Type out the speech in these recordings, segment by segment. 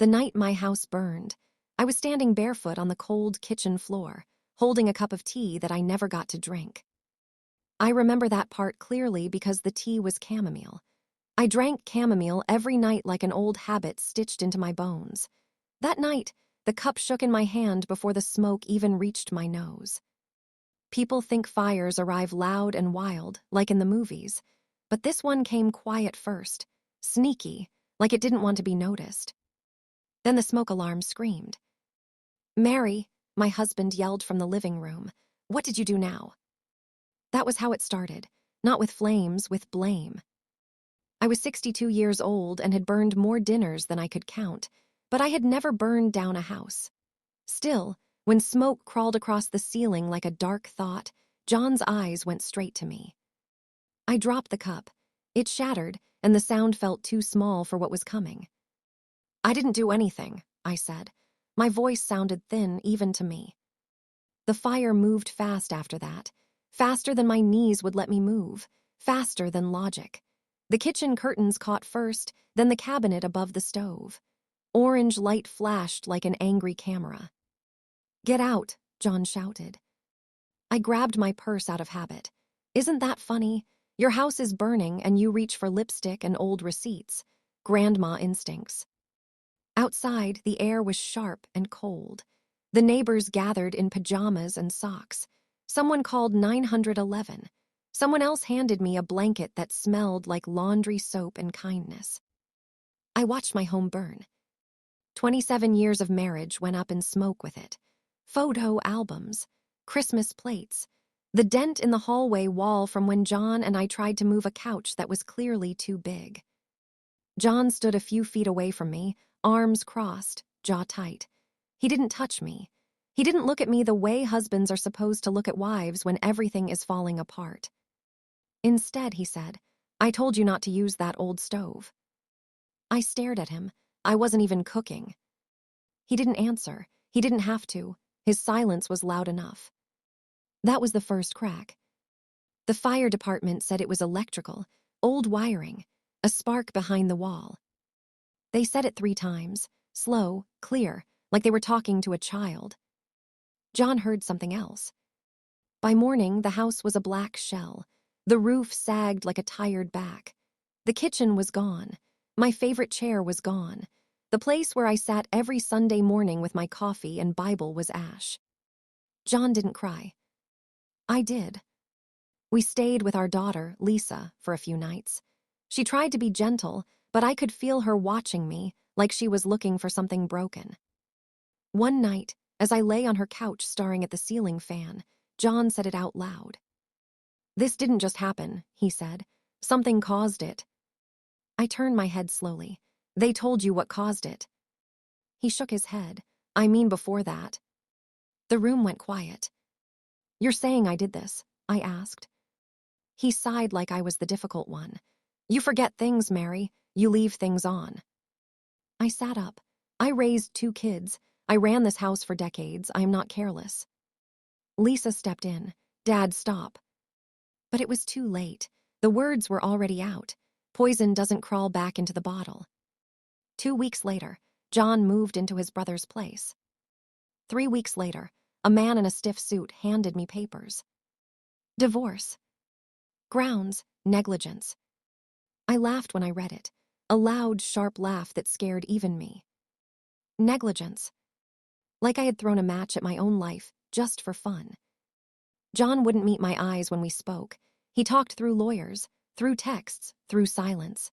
The night my house burned, I was standing barefoot on the cold kitchen floor, holding a cup of tea that I never got to drink. I remember that part clearly because the tea was chamomile. I drank chamomile every night like an old habit stitched into my bones. That night, the cup shook in my hand before the smoke even reached my nose. People think fires arrive loud and wild, like in the movies, but this one came quiet first, sneaky, like it didn't want to be noticed. Then the smoke alarm screamed. "Mary," my husband yelled from the living room. "What did you do now?" That was how it started, not with flames, with blame. I was 62 years old and had burned more dinners than I could count, but I had never burned down a house. Still, when smoke crawled across the ceiling like a dark thought, John's eyes went straight to me. I dropped the cup. It shattered, and the sound felt too small for what was coming. "I didn't do anything," I said. My voice sounded thin even to me. The fire moved fast after that, faster than my knees would let me move, faster than logic. The kitchen curtains caught first, then the cabinet above the stove. Orange light flashed like an angry camera. "Get out," John shouted. I grabbed my purse out of habit. Isn't that funny? Your house is burning and you reach for lipstick and old receipts. Grandma instincts. Outside, the air was sharp and cold. The neighbors gathered in pajamas and socks. Someone called 911. Someone else handed me a blanket that smelled like laundry soap and kindness. I watched my home burn. 27 years of marriage went up in smoke with it. Photo albums, Christmas plates, the dent in the hallway wall from when John and I tried to move a couch that was clearly too big. John stood a few feet away from me, arms crossed, jaw tight. He didn't touch me. He didn't look at me the way husbands are supposed to look at wives when everything is falling apart. Instead, he said, "I told you not to use that old stove." I stared at him. I wasn't even cooking. He didn't answer. He didn't have to. His silence was loud enough. That was the first crack. The fire department said it was electrical, old wiring, a spark behind the wall. They said it 3 times, slow, clear, like they were talking to a child. John heard something else. By morning, the house was a black shell. The roof sagged like a tired back. The kitchen was gone. My favorite chair was gone. The place where I sat every Sunday morning with my coffee and Bible was ash. John didn't cry. I did. We stayed with our daughter, Lisa, for a few nights. She tried to be gentle, but I could feel her watching me, like she was looking for something broken. One night, as I lay on her couch staring at the ceiling fan, John said it out loud. "This didn't just happen," he said. "Something caused it." I turned my head slowly. "They told you what caused it." He shook his head. "I mean before that." The room went quiet. "You're saying I did this?" I asked. He sighed like I was the difficult one. "You forget things, Mary. You leave things on." I sat up. I raised 2 kids. I ran this house for decades. I am not careless. Lisa stepped in. "Dad, stop." But it was too late. The words were already out. Poison doesn't crawl back into the bottle. 2 weeks later, John moved into his brother's place. 3 weeks later, a man in a stiff suit handed me papers. Divorce. Grounds, negligence. I laughed when I read it, a loud, sharp laugh that scared even me. Negligence. Like I had thrown a match at my own life, just for fun. John wouldn't meet my eyes when we spoke. He talked through lawyers, through texts, through silence.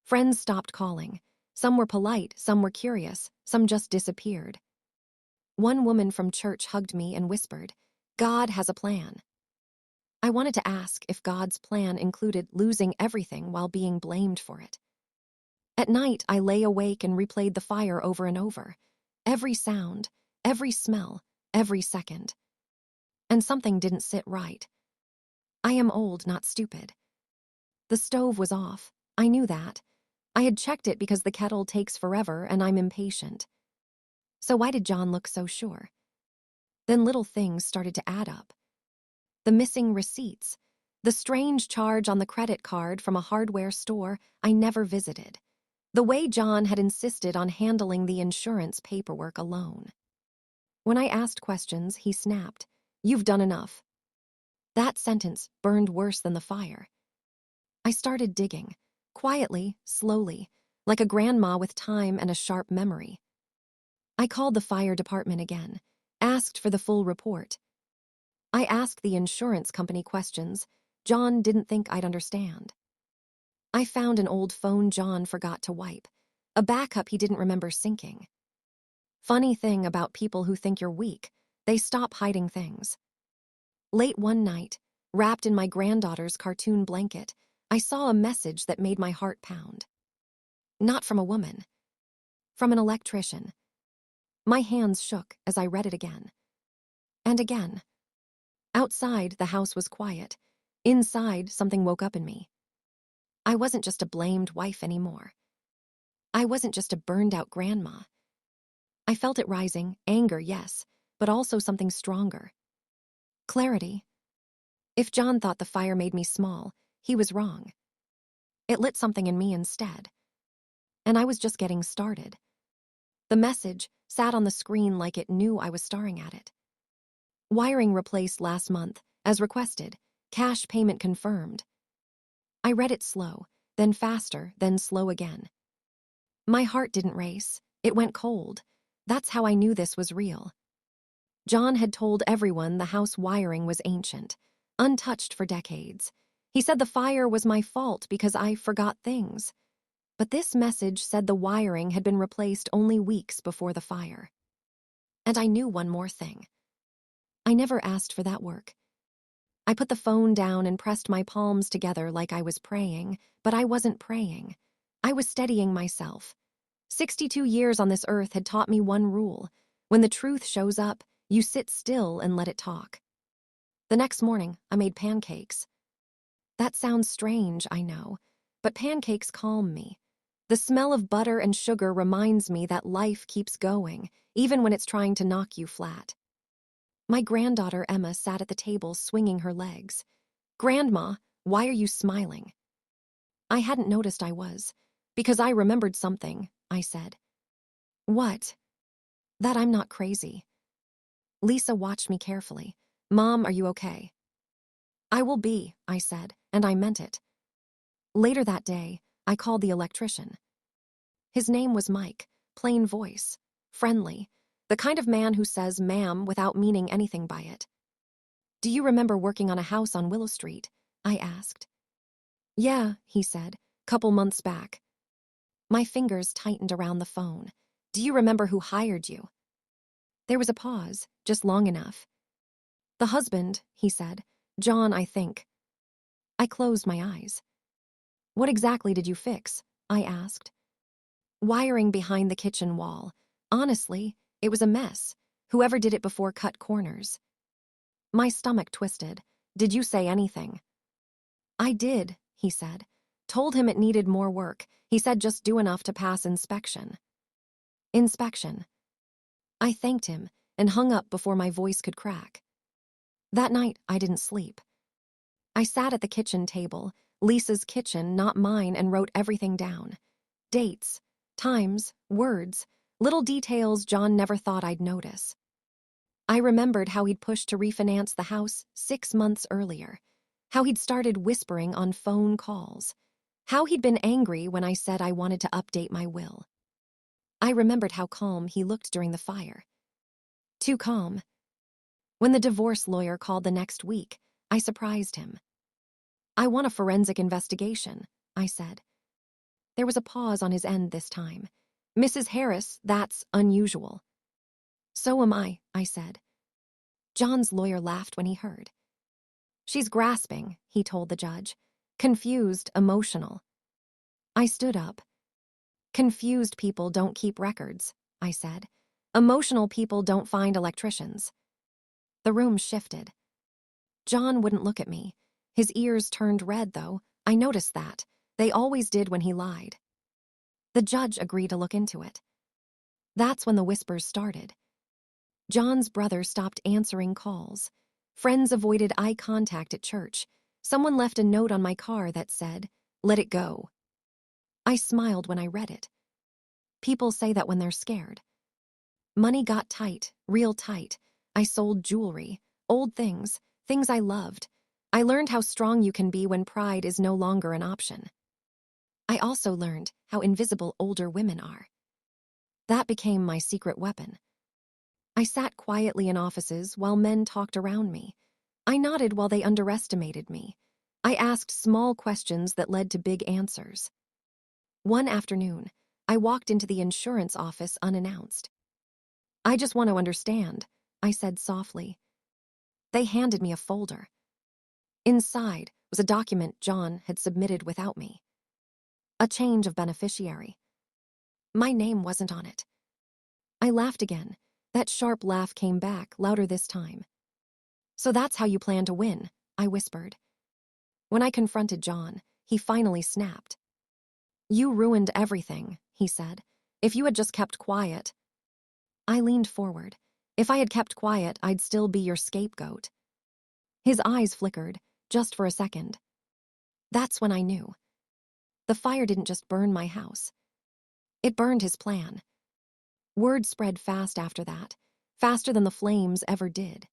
Friends stopped calling. Some were polite, some were curious, some just disappeared. One woman from church hugged me and whispered, "God has a plan." I wanted to ask if God's plan included losing everything while being blamed for it. At night, I lay awake and replayed the fire over and over. Every sound, every smell, every second. And something didn't sit right. I am old, not stupid. The stove was off. I knew that. I had checked it because the kettle takes forever and I'm impatient. So why did John look so sure? Then little things started to add up. The missing receipts, the strange charge on the credit card from a hardware store I never visited, The way John had insisted on handling the insurance paperwork alone. When I asked questions, he snapped, "You've done enough." That sentence burned worse than the fire. I started digging, quietly, slowly, like a grandma with time and a sharp memory. I called the fire department again, asked for the full report. I asked the insurance company questions John didn't think I'd understand. I found an old phone John forgot to wipe, a backup he didn't remember syncing. Funny thing about people who think you're weak, they stop hiding things. Late one night, wrapped in my granddaughter's cartoon blanket, I saw a message that made my heart pound. Not from a woman. From an electrician. My hands shook as I read it again. And again. Outside, the house was quiet. Inside, something woke up in me. I wasn't just a blamed wife anymore. I wasn't just a burned-out grandma. I felt it rising, anger, yes, but also something stronger. Clarity. If John thought the fire made me small, he was wrong. It lit something in me instead. And I was just getting started. The message sat on the screen like it knew I was staring at it. Wiring replaced last month, as requested. Cash payment confirmed. I read it slow, then faster, then slow again. My heart didn't race. It went cold. That's how I knew this was real. John had told everyone the house wiring was ancient, untouched for decades. He said the fire was my fault because I forgot things. But this message said the wiring had been replaced only weeks before the fire. And I knew one more thing. I never asked for that work. I put the phone down and pressed my palms together like I was praying, but I wasn't praying. I was steadying myself. 62 years on this earth had taught me one rule. When the truth shows up, you sit still and let it talk. The next morning, I made pancakes. That sounds strange, I know, but pancakes calm me. The smell of butter and sugar reminds me that life keeps going, even when it's trying to knock you flat. My granddaughter Emma sat at the table swinging her legs. "Grandma, why are you smiling?" I hadn't noticed I was. "Because I remembered something," I said. "What?" "That I'm not crazy." Lisa watched me carefully. "Mom, are you okay?" "I will be," I said, and I meant it. Later that day, I called the electrician. His name was Mike, plain voice, friendly, the kind of man who says ma'am without meaning anything by it. "Do you remember working on a house on Willow Street?" I asked. "Yeah," he said, "couple months back." My fingers tightened around the phone. "Do you remember who hired you?" There was a pause, just long enough. "The husband," he said. "John, I think." I closed my eyes. "What exactly did you fix?" I asked. "Wiring behind the kitchen wall. Honestly, it was a mess. Whoever did it before cut corners." My stomach twisted. "Did you say anything?" "I did," he said. "Told him it needed more work. He said just do enough to pass inspection." Inspection. I thanked him and hung up before my voice could crack. That night, I didn't sleep. I sat at the kitchen table, Lisa's kitchen, not mine, and wrote everything down. Dates, times, words, little details John never thought I'd notice. I remembered how he'd pushed to refinance the house 6 months earlier, how he'd started whispering on phone calls, how he'd been angry when I said I wanted to update my will. I remembered how calm he looked during the fire. Too calm. When the divorce lawyer called the next week, I surprised him. "I want a forensic investigation," I said. There was a pause on his end this time. "Mrs. Harris, that's unusual." "So am I said. John's lawyer laughed when he heard. "She's grasping," he told the judge. "Confused, emotional." I stood up. "Confused people don't keep records," I said. "Emotional people don't find electricians." The room shifted. John wouldn't look at me. His ears turned red, though. I noticed that. They always did when he lied. The judge agreed to look into it. That's when the whispers started. John's brother stopped answering calls. Friends avoided eye contact at church. Someone left a note on my car that said, "Let it go." I smiled when I read it. People say that when they're scared. Money got tight, real tight. I sold jewelry, old things, things I loved. I learned how strong you can be when pride is no longer an option. I also learned how invisible older women are. That became my secret weapon. I sat quietly in offices while men talked around me. I nodded while they underestimated me. I asked small questions that led to big answers. One afternoon, I walked into the insurance office unannounced. "I just want to understand," I said softly. They handed me a folder. Inside was a document John had submitted without me. A change of beneficiary. My name wasn't on it. I laughed again. That sharp laugh came back, louder this time. "So that's how you plan to win," I whispered. When I confronted John, he finally snapped. "You ruined everything," he said. "If you had just kept quiet." I leaned forward. "If I had kept quiet, I'd still be your scapegoat." His eyes flickered, just for a second. That's when I knew. The fire didn't just burn my house. It burned his plan. Word spread fast after that, faster than the flames ever did.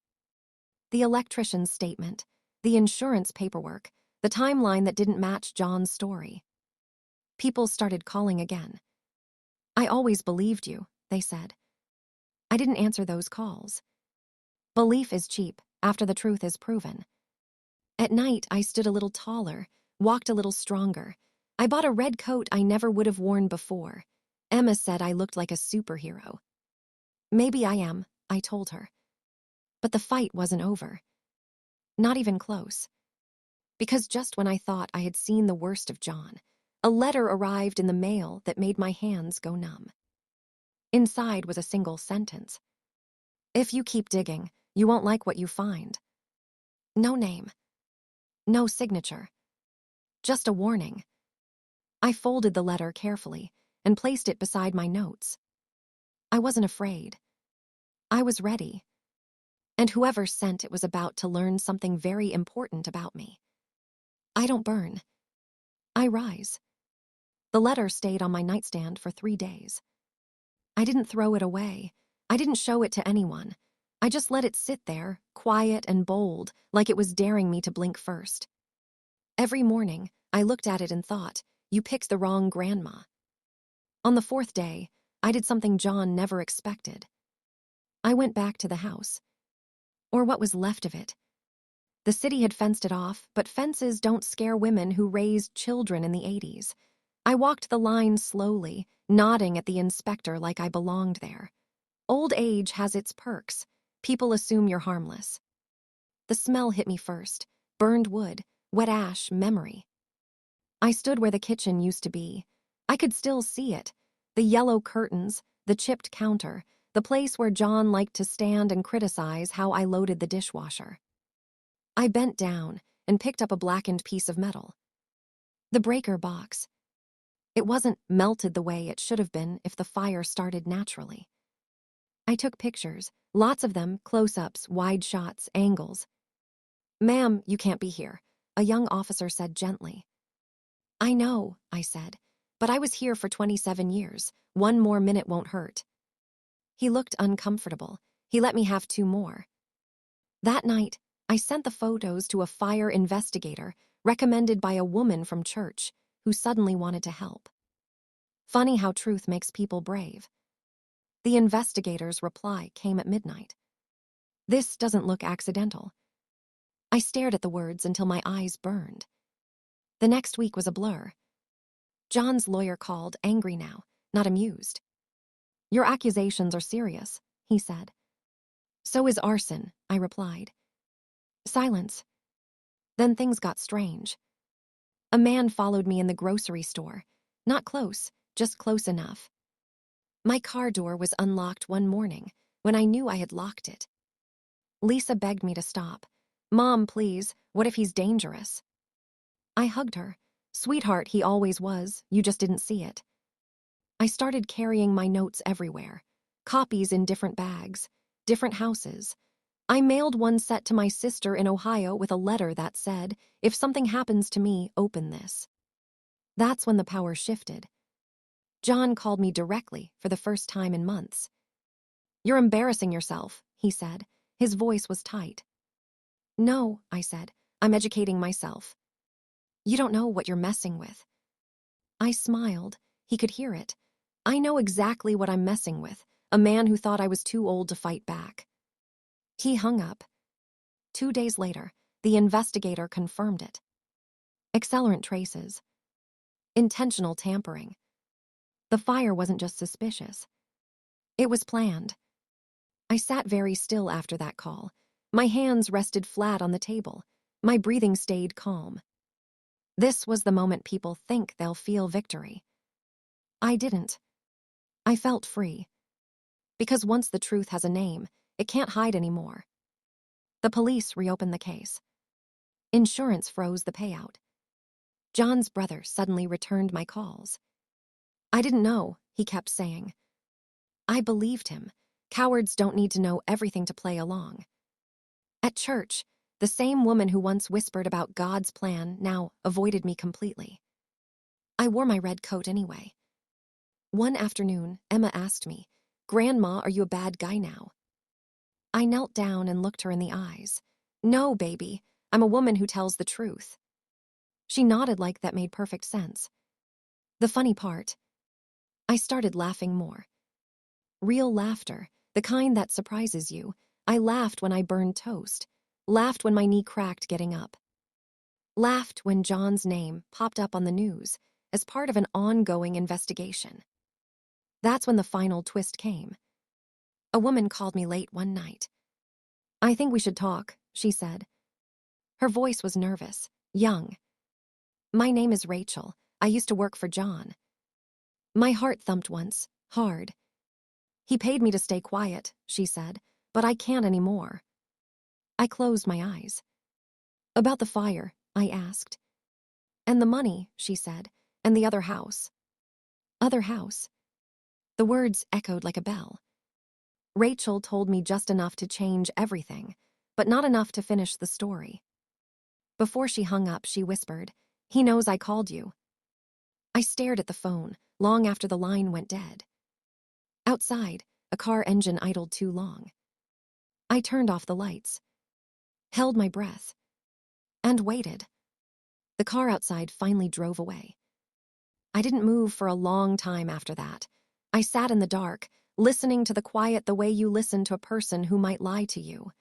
The electrician's statement, the insurance paperwork, the timeline that didn't match John's story. People started calling again. "I always believed you," they said. I didn't answer those calls. Belief is cheap after the truth is proven. At night, I stood a little taller, walked a little stronger. I bought a red coat I never would have worn before. Emma said I looked like a superhero. "Maybe I am," I told her. But the fight wasn't over. Not even close. Because just when I thought I had seen the worst of John, a letter arrived in the mail that made my hands go numb. Inside was a single sentence. "If you keep digging, you won't like what you find." No name. No signature. Just a warning. I folded the letter carefully and placed it beside my notes. I wasn't afraid. I was ready. And whoever sent it was about to learn something very important about me. I don't burn. I rise. The letter stayed on my nightstand for 3 days. I didn't throw it away. I didn't show it to anyone. I just let it sit there, quiet and bold, like it was daring me to blink first. Every morning, I looked at it and thought, "You picked the wrong grandma." On the 4th day, I did something John never expected. I went back to the house. Or what was left of it. The city had fenced it off, but fences don't scare women who raised children in the 80s. I walked the line slowly, nodding at the inspector like I belonged there. Old age has its perks. People assume you're harmless. The smell hit me first. Burned wood, wet ash, memory. I stood where the kitchen used to be. I could still see it. The yellow curtains, the chipped counter, the place where John liked to stand and criticize how I loaded the dishwasher. I bent down and picked up a blackened piece of metal. The breaker box. It wasn't melted the way it should have been if the fire started naturally. I took pictures, lots of them, close-ups, wide shots, angles. "Ma'am, you can't be here," a young officer said gently. "I know," I said, "but I was here for 27 years. One more minute won't hurt." He looked uncomfortable. He let me have 2 more. That night, I sent the photos to a fire investigator recommended by a woman from church who suddenly wanted to help. Funny how truth makes people brave. The investigator's reply came at midnight. "This doesn't look accidental." I stared at the words until my eyes burned. The next week was a blur. John's lawyer called, angry now, not amused. "Your accusations are serious," he said. "So is arson," I replied. Silence. Then things got strange. A man followed me in the grocery store. Not close, just close enough. My car door was unlocked one morning when I knew I had locked it. Lisa begged me to stop. "Mom, please, what if he's dangerous?" I hugged her. "Sweetheart, he always was, you just didn't see it." I started carrying my notes everywhere, copies in different bags, different houses. I mailed one set to my sister in Ohio with a letter that said, "If something happens to me, open this." That's when the power shifted. John called me directly for the first time in months. "You're embarrassing yourself," he said. His voice was tight. "No," I said. "I'm educating myself." "You don't know what you're messing with." I smiled. He could hear it. "I know exactly what I'm messing with. A man who thought I was too old to fight back." He hung up. 2 days later, the investigator confirmed it. Accelerant traces. Intentional tampering. The fire wasn't just suspicious. It was planned. I sat very still after that call. My hands rested flat on the table. My breathing stayed calm. This was the moment people think they'll feel victory. I didn't. I felt free. Because once the truth has a name, it can't hide anymore. The police reopened the case. Insurance froze the payout. John's brother suddenly returned my calls. "I didn't know," he kept saying. I believed him. Cowards don't need to know everything to play along. At church, the same woman who once whispered about God's plan now avoided me completely. I wore my red coat anyway. One afternoon, Emma asked me, "Grandma, are you a bad guy now?" I knelt down and looked her in the eyes. "No, baby, I'm a woman who tells the truth." She nodded like that made perfect sense. The funny part, I started laughing more. Real laughter, the kind that surprises you. I laughed when I burned toast. Laughed when my knee cracked getting up. Laughed when John's name popped up on the news as part of an ongoing investigation. That's when the final twist came. A woman called me late one night. "I think we should talk," she said. Her voice was nervous, young. "My name is Rachel. I used to work for John." My heart thumped once, hard. "He paid me to stay quiet," she said, "but I can't anymore." I closed my eyes. "About the fire?" I asked. "And the money," she said, "and the other house." Other house. The words echoed like a bell. Rachel told me just enough to change everything, but not enough to finish the story. Before she hung up, she whispered, "He knows I called you." I stared at the phone, long after the line went dead. Outside, a car engine idled too long. I turned off the lights, held my breath, and waited. The car outside finally drove away. I didn't move for a long time after that. I sat in the dark, listening to the quiet the way you listen to a person who might lie to you.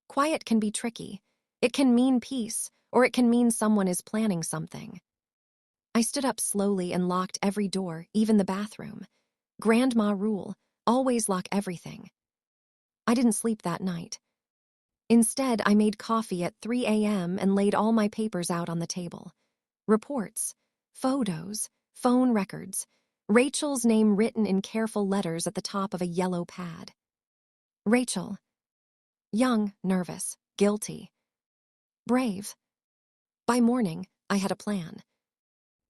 Quiet can be tricky. It can mean peace, or it can mean someone is planning something. I stood up slowly and locked every door, even the bathroom. Grandma rule, always lock everything. I didn't sleep that night. Instead, I made coffee at 3 a.m. and laid all my papers out on the table. Reports, photos, phone records, Rachel's name written in careful letters at the top of a yellow pad. Rachel. Young, nervous, guilty. Brave. By morning, I had a plan.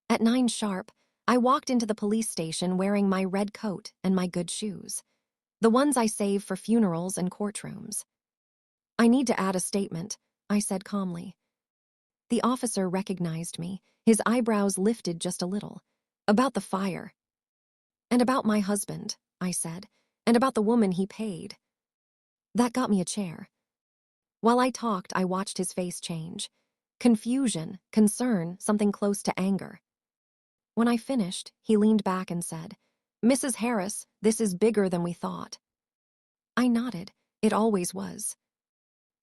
At 9 sharp, I walked into the police station wearing my red coat and my good shoes. The ones I save for funerals and courtrooms. "I need to add a statement," I said calmly. The officer recognized me. His eyebrows lifted just a little. "About the fire." "And about my husband," I said, "and about the woman he paid." That got me a chair. While I talked, I watched his face change. Confusion, concern, something close to anger. When I finished, he leaned back and said, "Mrs. Harris, this is bigger than we thought." I nodded. It always was.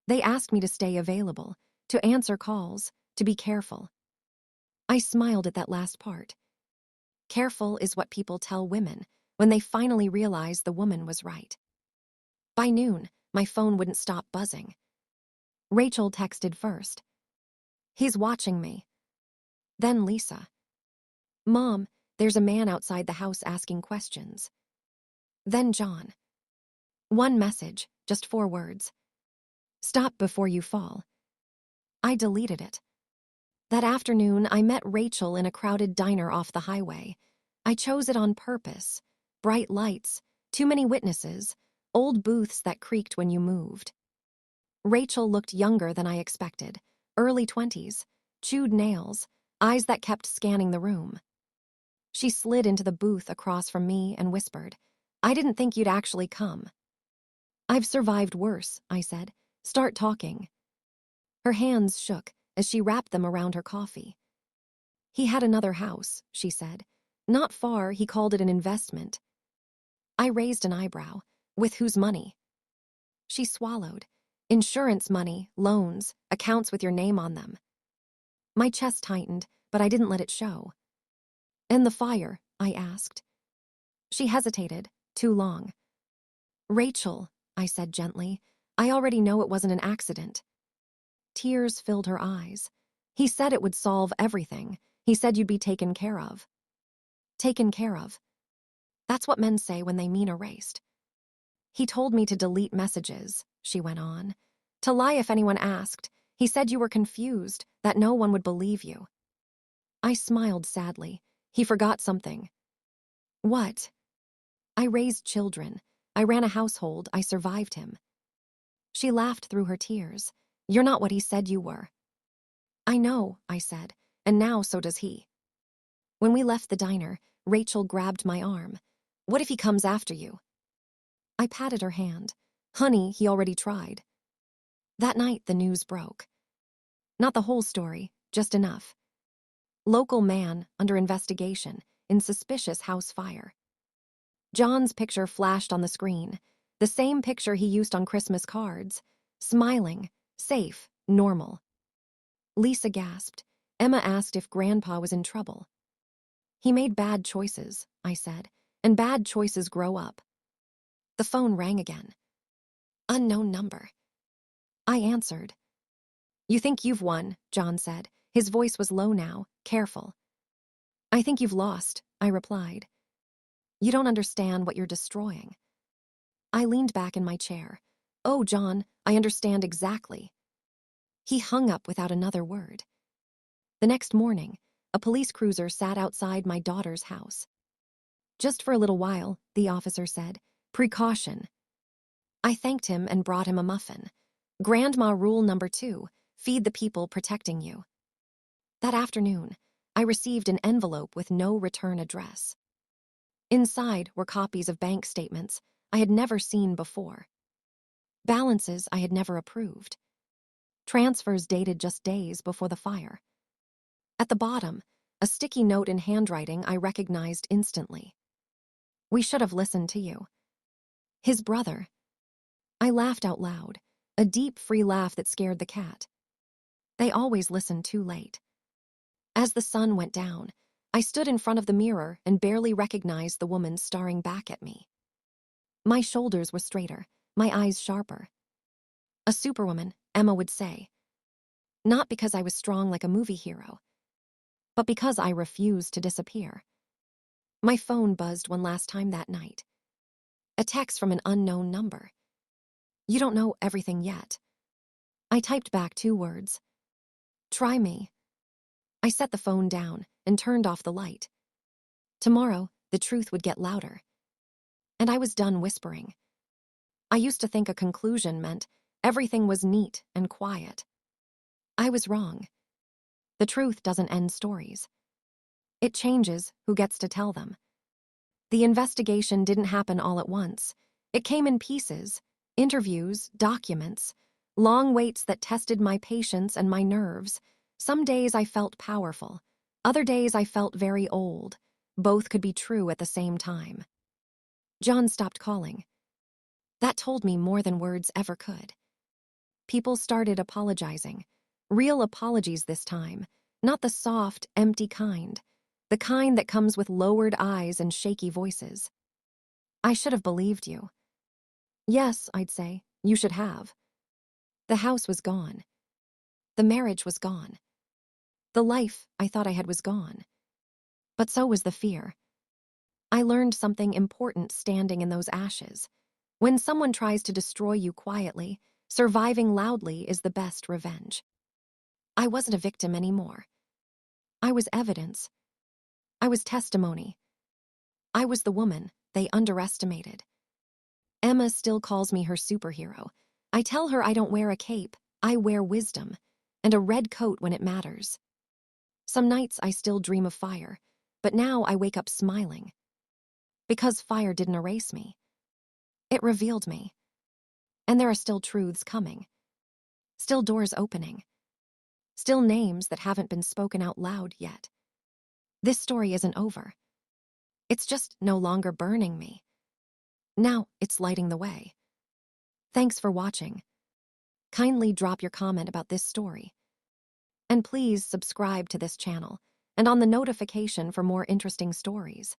They asked me to stay available, to answer calls, to be careful. I smiled at that last part. Careful is what people tell women when they finally realize the woman was right. By noon, my phone wouldn't stop buzzing. Rachel texted first. "He's watching me." Then Lisa. "Mom, there's a man outside the house asking questions." Then John. One message, just 4 words. "Stop before you fall." I deleted it. That afternoon, I met Rachel in a crowded diner off the highway. I chose it on purpose. Bright lights, too many witnesses, old booths that creaked when you moved. Rachel looked younger than I expected, early 20s, chewed nails, eyes that kept scanning the room. She slid into the booth across from me and whispered, "I didn't think you'd actually come." "I've survived worse," I said. "Start talking." Her hands shook as she wrapped them around her coffee. "He had another house," she said. "Not far, he called it an investment." I raised an eyebrow. "With whose money?" She swallowed. "Insurance money, loans, accounts with your name on them." My chest tightened, but I didn't let it show. "And the fire?" I asked. She hesitated, too long. "Rachel," I said gently, "I already know it wasn't an accident." Tears filled her eyes. "He said it would solve everything. He said you'd be taken care of." Taken care of. That's what men say when they mean erased. "He told me to delete messages," she went on. "To lie if anyone asked. He said you were confused, that no one would believe you." I smiled sadly. He forgot something. "What?" "I raised children. I ran a household. I survived him." She laughed through her tears. "You're not what he said you were." "I know," I said, "and now so does he." When we left the diner, Rachel grabbed my arm. "What if he comes after you?" I patted her hand. "Honey, he already tried." That night, the news broke. Not the whole story, just enough. Local man under investigation in suspicious house fire. John's picture flashed on the screen, the same picture he used on Christmas cards. Smiling, safe, normal. Lisa gasped. Emma asked if Grandpa was in trouble. "He made bad choices," I said, "and bad choices grow up." The phone rang again. Unknown number. I answered. "You think you've won," John said. His voice was low now, careful. "I think you've lost," I replied. "You don't understand what you're destroying." I leaned back in my chair. "Oh, John, I understand exactly." He hung up without another word. The next morning, a police cruiser sat outside my daughter's house. "Just for a little while," the officer said. "Precaution." I thanked him and brought him a muffin. Grandma rule number 2, feed the people protecting you. That afternoon, I received an envelope with no return address. Inside were copies of bank statements I had never seen before. Balances I had never approved. Transfers dated just days before the fire. At the bottom, a sticky note in handwriting I recognized instantly. "We should have listened to you." His brother. I laughed out loud, a deep, free laugh that scared the cat. They always listen too late. As the sun went down, I stood in front of the mirror and barely recognized the woman staring back at me. My shoulders were straighter, my eyes sharper. A superwoman, Emma would say. Not because I was strong like a movie hero, but because I refused to disappear. My phone buzzed one last time that night. A text from an unknown number. "You don't know everything yet." I typed back 2 words. "Try me." I set the phone down and turned off the light. Tomorrow, the truth would get louder. And I was done whispering. I used to think a conclusion meant everything was neat and quiet. I was wrong. The truth doesn't end stories. It changes who gets to tell them. The investigation didn't happen all at once. It came in pieces, interviews, documents, long waits that tested my patience and my nerves. Some days I felt powerful. Other days I felt very old. Both could be true at the same time. John stopped calling. That told me more than words ever could. People started apologizing. Real apologies this time, not the soft, empty kind. The kind that comes with lowered eyes and shaky voices. "I should have believed you." "Yes," I'd say, "you should have." The house was gone. The marriage was gone. The life I thought I had was gone. But so was the fear. I learned something important standing in those ashes. When someone tries to destroy you quietly, surviving loudly is the best revenge. I wasn't a victim anymore. I was evidence. I was testimony. I was the woman they underestimated. Emma still calls me her superhero. I tell her I don't wear a cape, I wear wisdom, and a red coat when it matters. Some nights I still dream of fire, but now I wake up smiling. Because fire didn't erase me. It revealed me. And there are still truths coming. Still doors opening. Still names that haven't been spoken out loud yet. This story isn't over. It's just no longer burning me. Now it's lighting the way. Thanks for watching. Kindly drop your comment about this story. And please subscribe to this channel and on the notification for more interesting stories.